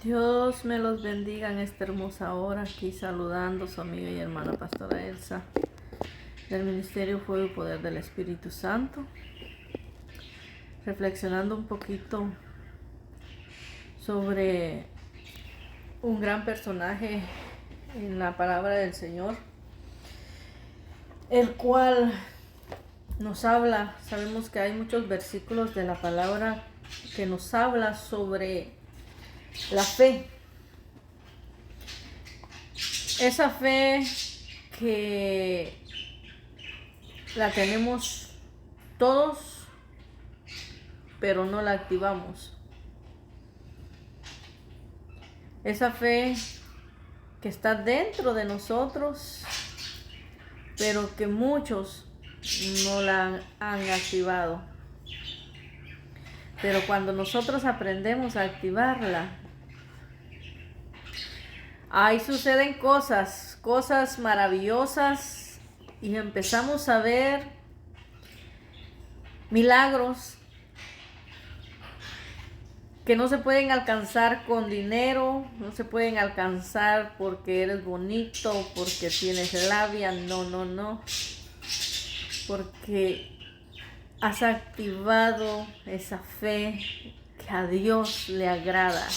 Dios me los bendiga en esta hermosa hora, aquí saludando a su amiga y hermana Pastora Elsa del Ministerio Fuego y Poder del Espíritu Santo, reflexionando un poquito sobre un gran personaje en la palabra del Señor, el cual nos habla. Sabemos que hay muchos versículos de la palabra que nos habla sobre la fe. Esa fe que la tenemos todos, pero no la activamos. Esa fe que está dentro de nosotros, pero que muchos no la han activado. Pero cuando nosotros aprendemos a activarla, ahí suceden cosas maravillosas, y empezamos a ver milagros que no se pueden alcanzar con dinero, no se pueden alcanzar porque eres bonito, porque tienes labia, no, porque has activado esa fe que a Dios le agrada.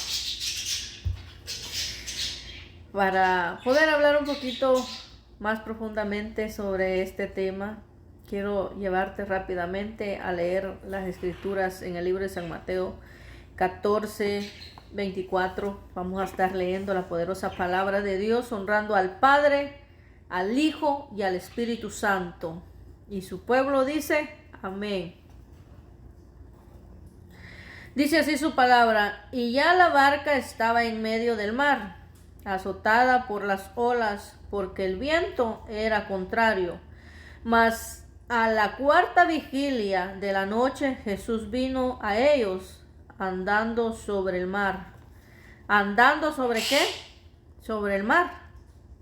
Para poder hablar un poquito más profundamente sobre este tema, quiero llevarte rápidamente a leer las escrituras en el libro de San Mateo 14:24. Vamos a estar leyendo la poderosa palabra de Dios, honrando al Padre, al Hijo y al Espíritu Santo. Y su pueblo dice: amén. Dice así su palabra: y ya la barca estaba en medio del mar, azotada por las olas, porque el viento era contrario. Mas a la cuarta vigilia de la noche Jesús vino a ellos andando sobre el mar. ¿Andando sobre qué? Sobre el mar.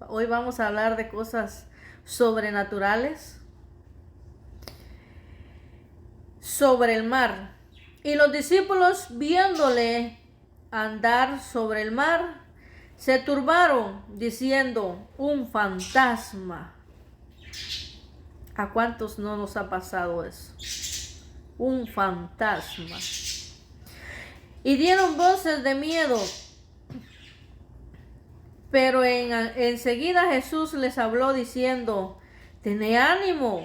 Hoy vamos a hablar de cosas sobrenaturales. Sobre el mar. Y los discípulos, viéndole andar sobre el mar, se turbaron, diciendo: un fantasma. ¿A cuántos no nos ha pasado eso? Un fantasma. Y dieron voces de miedo. Pero enseguida Jesús les habló diciendo: tened ánimo,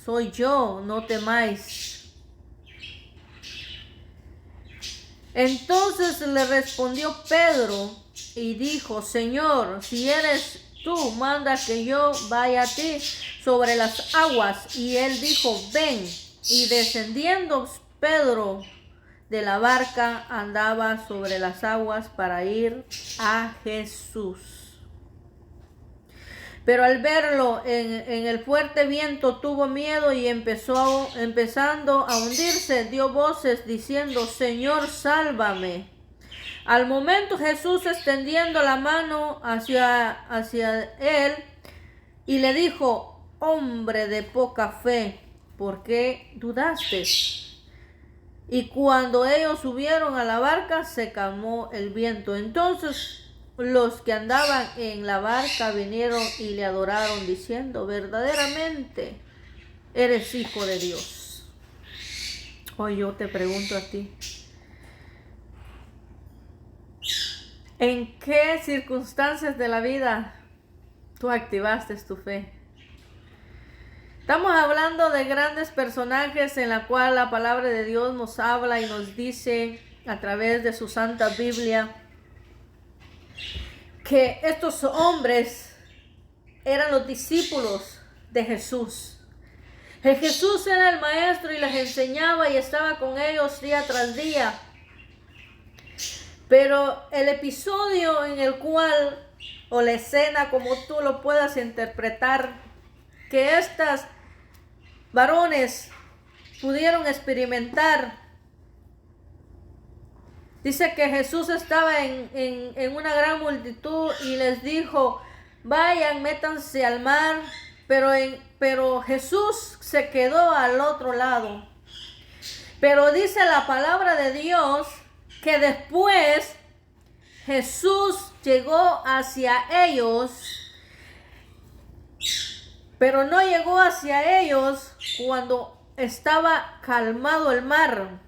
soy yo, no temáis. Entonces le respondió Pedro y dijo: Señor, si eres tú, manda que yo vaya a ti sobre las aguas. Y él dijo: ven. Y descendiendo Pedro de la barca, andaba sobre las aguas para ir a Jesús. Pero al verlo en el fuerte viento tuvo miedo, y empezando a hundirse, dio voces diciendo: Señor, sálvame. Al momento Jesús, extendiendo la mano hacia él, y le dijo: hombre de poca fe, ¿por qué dudaste? Y cuando ellos subieron a la barca, se calmó el viento. Entonces los que andaban en la barca vinieron y le adoraron, diciendo: verdaderamente eres Hijo de Dios. Hoy yo te pregunto a ti: ¿en qué circunstancias de la vida tú activaste tu fe? Estamos hablando de grandes personajes en la cual la palabra de Dios nos habla y nos dice a través de su Santa Biblia que estos hombres eran los discípulos de Jesús. Jesús era el maestro y les enseñaba y estaba con ellos día tras día. Pero el episodio en el cual, o la escena, como tú lo puedas interpretar, que estas varones pudieron experimentar, dice que Jesús estaba en una gran multitud y les dijo: vayan, métanse al mar. Pero Jesús se quedó al otro lado. Pero dice la palabra de Dios que después Jesús llegó hacia ellos, pero no llegó hacia ellos cuando estaba calmado el mar,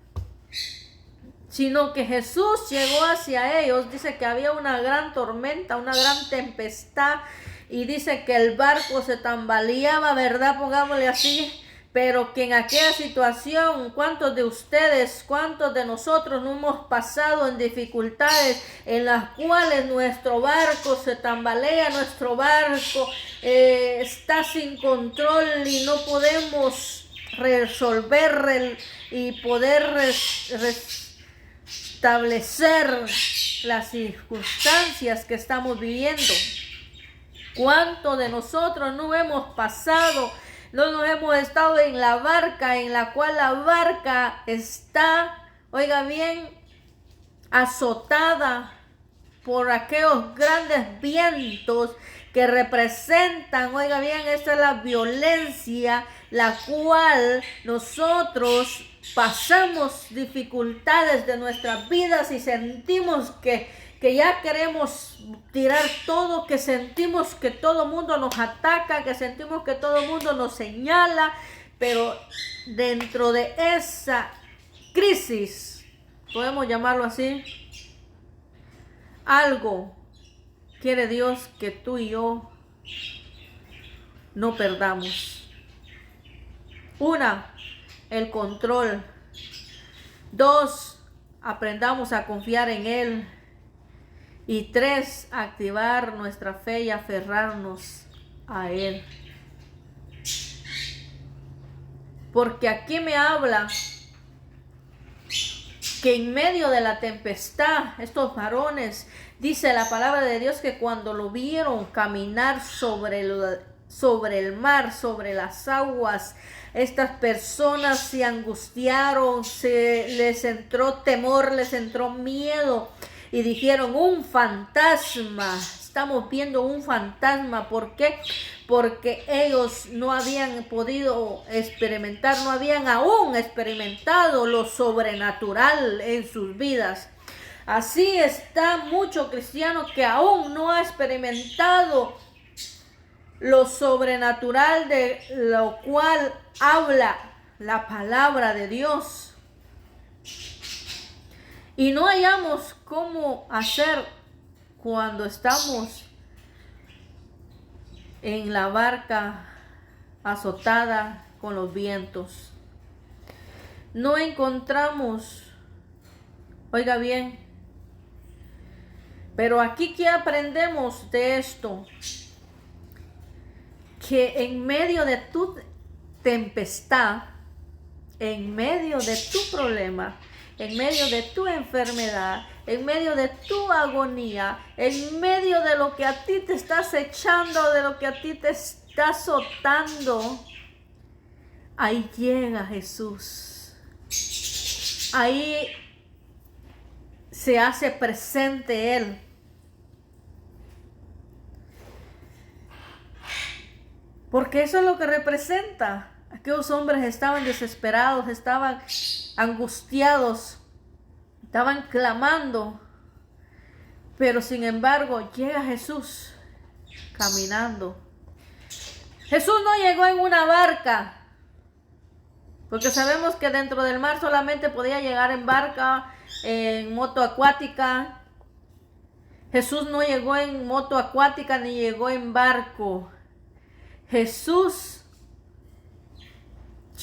sino que Jesús llegó hacia ellos. Dice que había una gran tormenta, una gran tempestad, y dice que el barco se tambaleaba, ¿verdad? Pongámosle así. Pero que en aquella situación, ¿cuántos de ustedes, cuántos de nosotros no hemos pasado en dificultades en las cuales nuestro barco se tambalea, nuestro barco está sin control y no podemos resolver y poder restablecer las circunstancias que estamos viviendo? ¿Cuántos de nosotros no hemos pasado? No nos hemos estado en la barca, en la cual la barca está, oiga bien, azotada por aquellos grandes vientos que representan, oiga bien, esta es la violencia, la cual nosotros pasamos dificultades de nuestras vidas y sentimos que ya queremos tirar todo, que sentimos que todo el mundo nos ataca, que sentimos que todo el mundo nos señala, pero dentro de esa crisis, podemos llamarlo así, algo quiere Dios que tú y yo no perdamos. Una, el control. Dos, aprendamos a confiar en Él. Y tres, activar nuestra fe y aferrarnos a Él. Porque aquí me habla que en medio de la tempestad, estos varones, dice la palabra de Dios que cuando lo vieron caminar sobre el mar, sobre las aguas, estas personas se angustiaron, les entró temor, les entró miedo. Y dijeron, un fantasma, estamos viendo un fantasma. ¿Por qué? Porque ellos no habían podido experimentar, no habían aún experimentado lo sobrenatural en sus vidas. Así está mucho cristiano que aún no ha experimentado lo sobrenatural de lo cual habla la palabra de Dios. Y no hallamos cómo hacer cuando estamos en la barca azotada con los vientos. No encontramos, oiga bien, pero aquí que aprendemos de esto, que en medio de tu tempestad, en medio de tu problema, en medio de tu enfermedad, en medio de tu agonía, en medio de lo que a ti te está acechando, de lo que a ti te está azotando, ahí llega Jesús. Ahí se hace presente Él. Porque eso es lo que representa. Aquellos hombres estaban desesperados, estaban angustiados, estaban clamando, pero sin embargo llega Jesús caminando. Jesús no llegó en una barca, porque sabemos que dentro del mar solamente podía llegar en barca, en moto acuática. Jesús no llegó en moto acuática ni llegó en barco. Jesús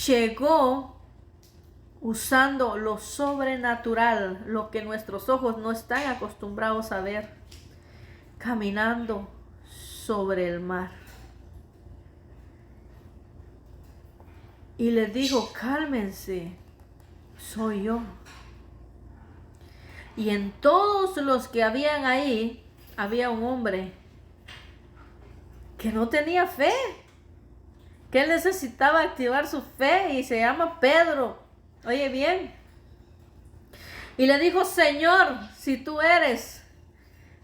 llegó usando lo sobrenatural, lo que nuestros ojos no están acostumbrados a ver, caminando sobre el mar. Y les dijo, cálmense, soy yo. Y en todos los que habían ahí, había un hombre que no tenía fe, que él necesitaba activar su fe, y se llama Pedro. Oye bien. Y le dijo, Señor, si tú eres,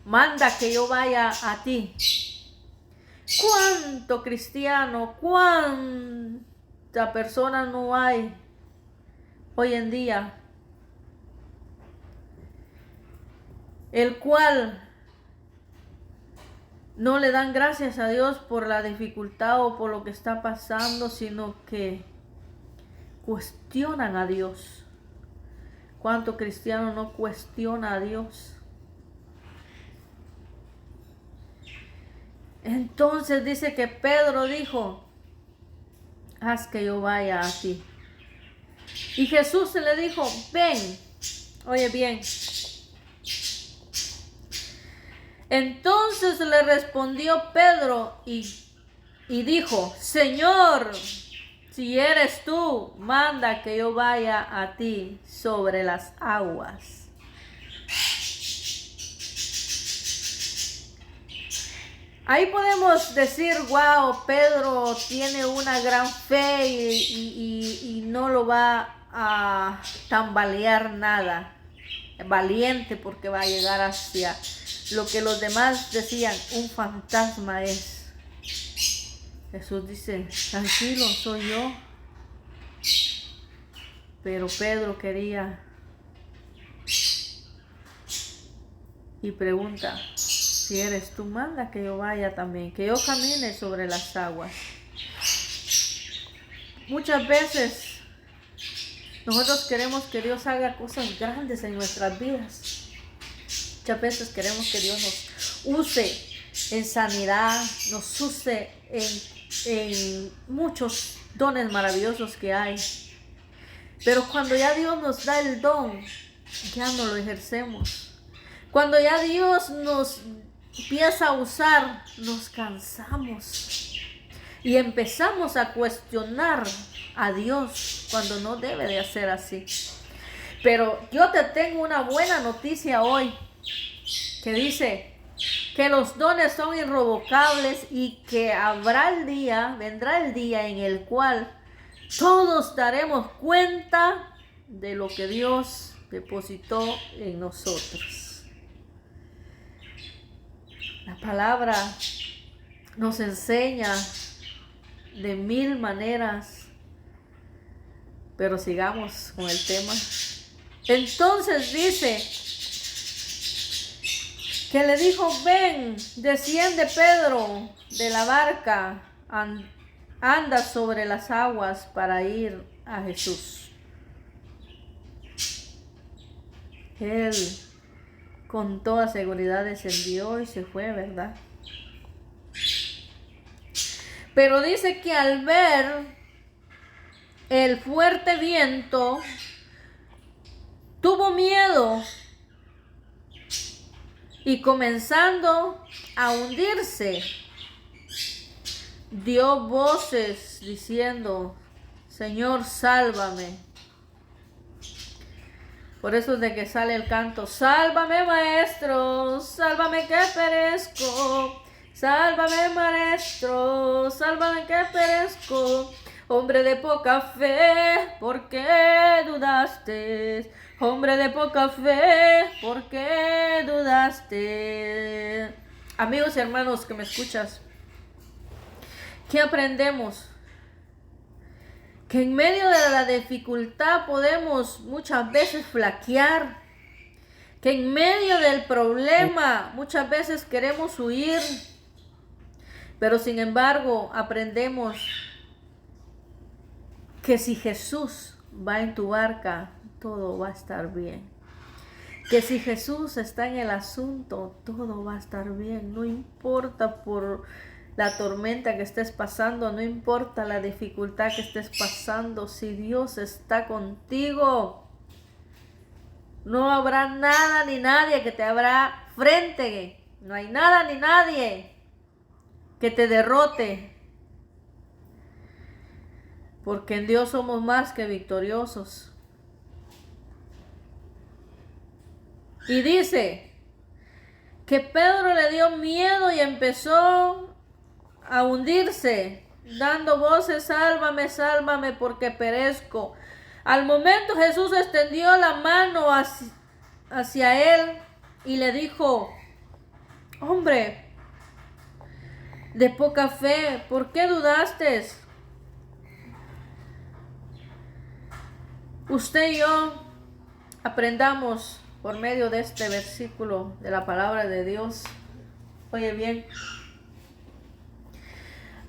manda que yo vaya a ti. ¿Cuánto cristiano, cuánta persona no hay hoy en día el cual no le dan gracias a Dios por la dificultad o por lo que está pasando, sino que cuestionan a Dios. ¿Cuánto cristiano no cuestiona a Dios? Entonces dice que Pedro dijo: haz que yo vaya a ti. Y Jesús le dijo: ven. Oye bien. Entonces le respondió Pedro y dijo: Señor, si eres tú, manda que yo vaya a ti sobre las aguas. Ahí podemos decir: wow, Pedro tiene una gran fe y no lo va a tambalear nada. Valiente, porque va a llegar hacia lo que los demás decían: un fantasma es. Jesús dice: tranquilo, soy yo. Pero Pedro quería y pregunta: si eres tú, manda que yo vaya también, que yo camine sobre las aguas. Muchas veces nosotros queremos que Dios haga cosas grandes en nuestras vidas. Muchas veces queremos que Dios nos use en sanidad, nos use en muchos dones maravillosos que hay. Pero cuando ya Dios nos da el don, ya no lo ejercemos. Cuando ya Dios nos empieza a usar, nos cansamos y empezamos a cuestionar a Dios cuando no debe de ser así. Pero yo te tengo una buena noticia hoy, que dice que los dones son irrevocables y que vendrá el día en el cual todos daremos cuenta de lo que Dios depositó en nosotros. La palabra nos enseña de mil maneras, pero sigamos con el tema. Entonces dice que le dijo: ven, desciende Pedro de la barca, anda sobre las aguas para ir a Jesús. Él con toda seguridad descendió y se fue, ¿verdad? Pero dice que al ver el fuerte viento, tuvo miedo y, comenzando a hundirse, dio voces diciendo: Señor, sálvame. Por eso es de que sale el canto: sálvame, maestro, sálvame que perezco. Sálvame, maestro, sálvame que perezco. Hombre de poca fe, ¿por qué dudaste? Hombre de poca fe, ¿por qué dudaste? Amigos y hermanos que me escuchas, ¿qué aprendemos? Que en medio de la dificultad podemos muchas veces flaquear. Que en medio del problema muchas veces queremos huir. Pero sin embargo aprendemos que si Jesús va en tu barca, todo va a estar bien. Que si Jesús está en el asunto, todo va a estar bien. No importa por la tormenta que estés pasando, no importa la dificultad que estés pasando, si Dios está contigo, no habrá nada ni nadie que te abra frente. No hay nada ni nadie que te derrote. Porque en Dios somos más que victoriosos. Y dice que Pedro le dio miedo y empezó a hundirse, dando voces: sálvame, sálvame, porque perezco. Al momento Jesús extendió la mano hacia él y le dijo: hombre de poca fe, ¿por qué dudaste? Usted y yo aprendamos por medio de este versículo de la palabra de Dios. Oye bien,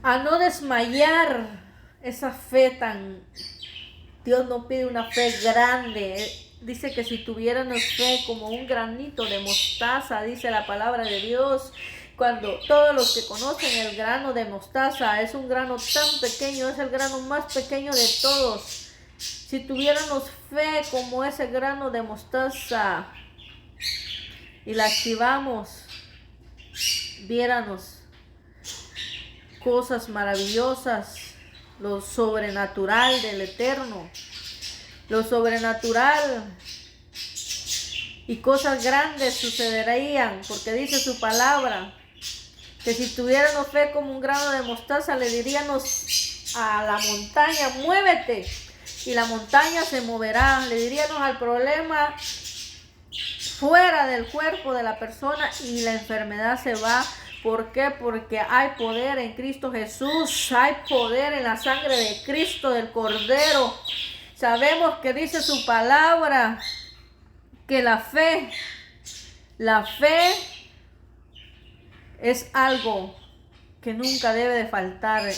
a no desmayar esa fe tan... Dios nos pide una fe grande. Dice que si tuviéramos fe como un granito de mostaza, dice la palabra de Dios. Cuando todos los que conocen el grano de mostaza, es un grano tan pequeño, es el grano más pequeño de todos. Si tuviéramos fe como ese grano de mostaza y la activamos, viéramos cosas maravillosas, lo sobrenatural del Eterno, lo sobrenatural y cosas grandes sucederían, porque dice su palabra que si tuviéramos fe como un grano de mostaza, le diríamos a la montaña, muévete, y la montaña se moverá. Le diríamos al problema fuera del cuerpo de la persona y la enfermedad se va. ¿Por qué? Porque hay poder en Cristo Jesús, hay poder en la sangre de Cristo, del Cordero. Sabemos que dice su palabra que la fe es algo que nunca debe de faltar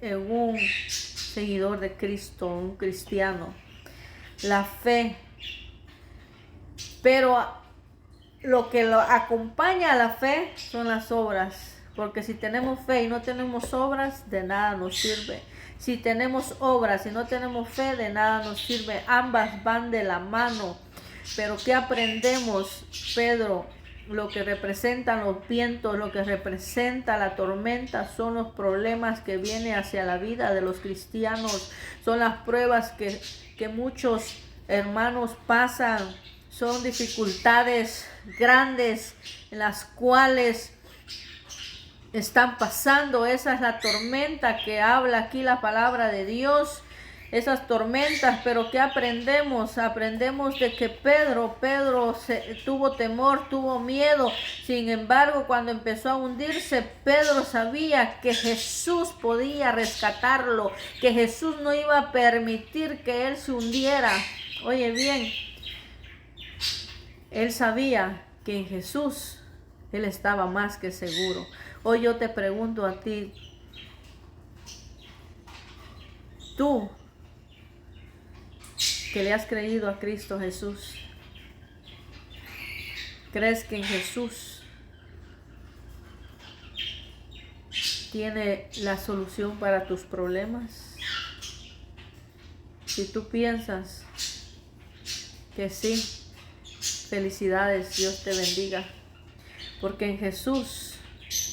en un seguidor de Cristo, un cristiano. La fe. Pero lo que lo acompaña a la fe son las obras. Porque si tenemos fe y no tenemos obras, de nada nos sirve. Si tenemos obras y no tenemos fe, de nada nos sirve. Ambas van de la mano. Pero ¿qué aprendemos, Pedro? Lo que representan los vientos, lo que representa la tormenta, son los problemas que vienen hacia la vida de los cristianos. Son las pruebas que muchos hermanos pasan. Son dificultades grandes en las cuales están pasando. Esa es la tormenta que habla aquí la palabra de Dios. Esas tormentas, pero ¿qué aprendemos? Aprendemos de que Pedro tuvo temor, tuvo miedo. Sin embargo, cuando empezó a hundirse, Pedro sabía que Jesús podía rescatarlo, que Jesús no iba a permitir que él se hundiera. Oye bien, él sabía que en Jesús él estaba más que seguro. Hoy yo te pregunto a ti, tú que le has creído a Cristo Jesús, ¿crees que en Jesús tiene la solución para tus problemas? Si tú piensas que sí, felicidades, Dios te bendiga, porque en Jesús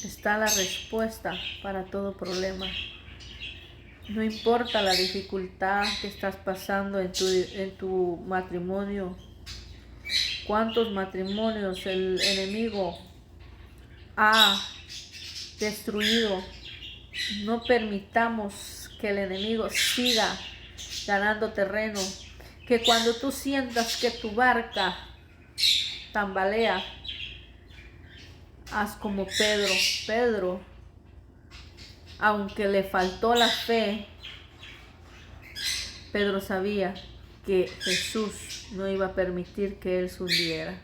está la respuesta para todo problema. No importa la dificultad que estás pasando en tu matrimonio. ¿Cuántos matrimonios el enemigo ha destruido? No permitamos que el enemigo siga ganando terreno. Que cuando tú sientas que tu barca tambalea, haz como Pedro. Pedro, aunque le faltó la fe, Pedro sabía que Jesús no iba a permitir que él se hundiera.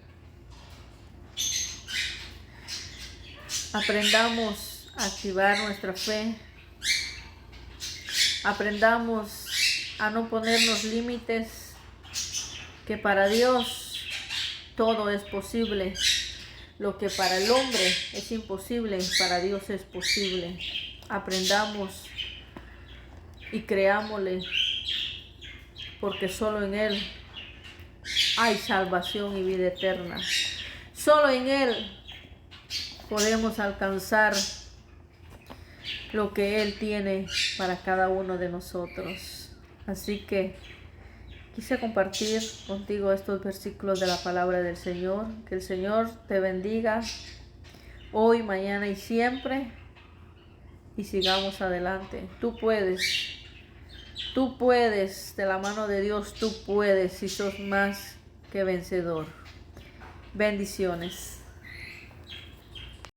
Aprendamos a activar nuestra fe. Aprendamos a no ponernos límites, que para Dios todo es posible. Lo que para el hombre es imposible, para Dios es posible. Aprendamos y creámosle, porque solo en Él hay salvación y vida eterna. Solo en Él podemos alcanzar lo que Él tiene para cada uno de nosotros. Así que quise compartir contigo estos versículos de la palabra del Señor. Que el Señor te bendiga hoy, mañana y siempre. Y sigamos adelante. Tú puedes, de la mano de Dios, tú puedes, y sos más que vencedor. Bendiciones.